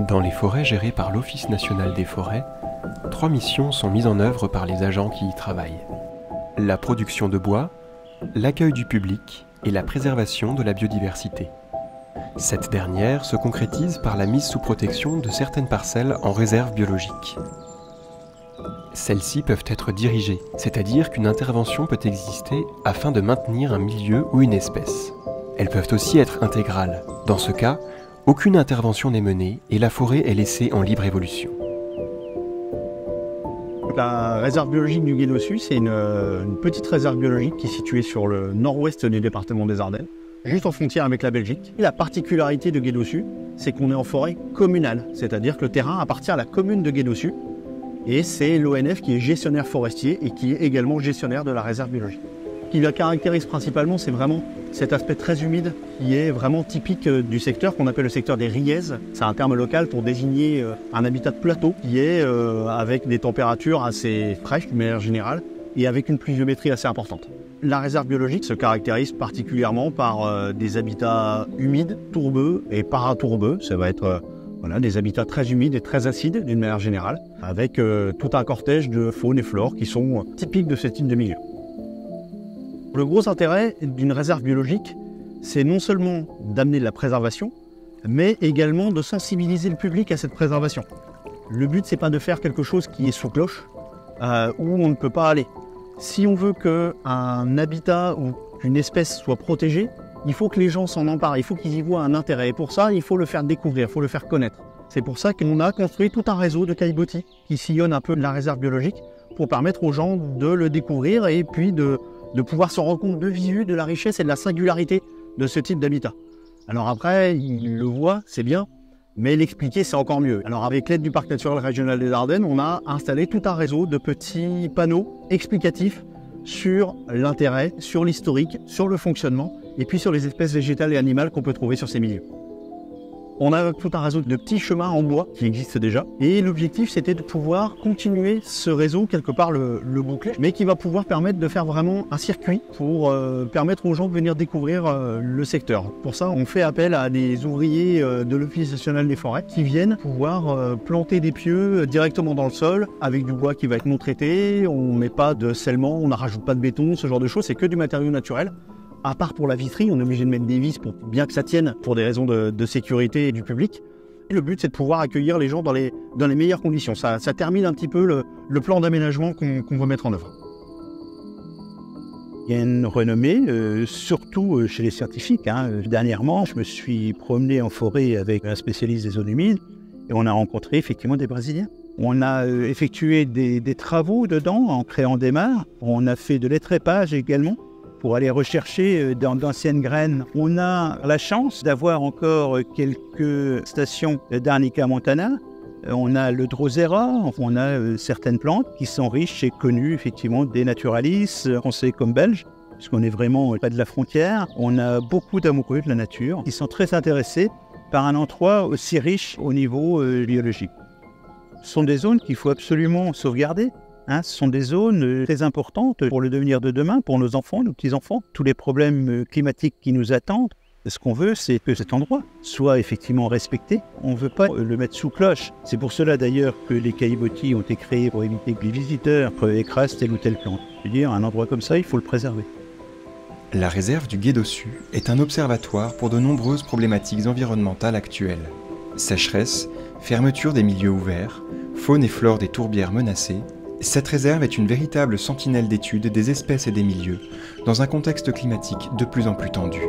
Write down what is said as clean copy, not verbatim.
Dans les forêts gérées par l'Office national des forêts, 3 missions sont mises en œuvre par les agents qui y travaillent. La production de bois, l'accueil du public et la préservation de la biodiversité. Cette dernière se concrétise par la mise sous protection de certaines parcelles en réserve biologique. Celles-ci peuvent être dirigées, c'est-à-dire qu'une intervention peut exister afin de maintenir un milieu ou une espèce. Elles peuvent aussi être intégrales. Dans ce cas, aucune intervention n'est menée et la forêt est laissée en libre évolution. La réserve biologique du Gué d'Ossus, c'est une petite réserve biologique qui est située sur le nord-ouest du département des Ardennes, juste en frontière avec la Belgique. La particularité de Gué d'Ossus, c'est qu'on est en forêt communale, c'est-à-dire que le terrain appartient à la commune de Gué d'Ossus et c'est l'ONF qui est gestionnaire forestier et qui est également gestionnaire de la réserve biologique. Ce qui la caractérise principalement, c'est vraiment cet aspect très humide qui est vraiment typique du secteur qu'on appelle le secteur des riaises. C'est un terme local pour désigner un habitat de plateau qui est avec des températures assez fraîches de manière générale et avec une pluviométrie assez importante. La réserve biologique se caractérise particulièrement par des habitats humides, tourbeux et paratourbeux. Ça va être des habitats très humides et très acides d'une manière générale, avec tout un cortège de faune et flore qui sont typiques de ce type de milieu. Le gros intérêt d'une réserve biologique, c'est non seulement d'amener de la préservation, mais également de sensibiliser le public à cette préservation. Le but, c'est pas de faire quelque chose qui est sous cloche, où on ne peut pas aller. Si on veut qu'un habitat ou qu'une espèce soit protégée, il faut que les gens s'en emparent, il faut qu'ils y voient un intérêt. Et pour ça, il faut le faire découvrir, il faut le faire connaître. C'est pour ça qu'on a construit tout un réseau de caillebotis qui sillonnent un peu la réserve biologique pour permettre aux gens de le découvrir et puis de pouvoir se rendre compte de visu de la richesse et de la singularité de ce type d'habitat. Alors après, ils le voient, c'est bien, mais l'expliquer, c'est encore mieux. Alors avec l'aide du Parc naturel régional des Ardennes, on a installé tout un réseau de petits panneaux explicatifs sur l'intérêt, sur l'historique, sur le fonctionnement, et puis sur les espèces végétales et animales qu'on peut trouver sur ces milieux. On a tout un réseau de petits chemins en bois qui existent déjà. Et l'objectif, c'était de pouvoir continuer ce réseau, quelque part le boucler, mais qui va pouvoir permettre de faire vraiment un circuit pour permettre aux gens de venir découvrir le secteur. Pour ça, on fait appel à des ouvriers de l'Office national des forêts qui viennent pouvoir planter des pieux directement dans le sol avec du bois qui va être non traité. On ne met pas de scellement, on ne rajoute pas de béton, ce genre de choses, c'est que du matériau naturel. À part pour la viterie, on est obligé de mettre des vis pour bien que ça tienne pour des raisons de sécurité du public. Et le but, c'est de pouvoir accueillir les gens dans les meilleures conditions. Ça termine un petit peu le plan d'aménagement qu'on va mettre en œuvre. Il y a une renommée, surtout chez les scientifiques. Dernièrement, je me suis promené en forêt avec un spécialiste des zones humides et on a rencontré effectivement des Brésiliens. On a effectué des travaux dedans en créant des mares. On a fait de l'étrépage également, pour aller rechercher d'anciennes graines. On a la chance d'avoir encore quelques stations d'Arnica montana. On a le Drosera, on a certaines plantes qui sont riches et connues effectivement des naturalistes français comme belges, puisqu'on est vraiment pas de la frontière. On a beaucoup d'amoureux de la nature qui sont très intéressés par un endroit aussi riche au niveau biologique. Ce sont des zones qu'il faut absolument sauvegarder. Ce sont des zones très importantes pour le devenir de demain, pour nos enfants, nos petits-enfants. Tous les problèmes climatiques qui nous attendent, ce qu'on veut, c'est que cet endroit soit effectivement respecté. On ne veut pas le mettre sous cloche. C'est pour cela d'ailleurs que les caillebotis ont été créés pour éviter que les visiteurs écrasent telle ou telle plante. Je veux dire, un endroit comme ça, il faut le préserver. La réserve du Gué d'Ossus est un observatoire pour de nombreuses problématiques environnementales actuelles. Sécheresse, fermeture des milieux ouverts, faune et flore des tourbières menacées. Cette réserve est une véritable sentinelle d'étude des espèces et des milieux, dans un contexte climatique de plus en plus tendu.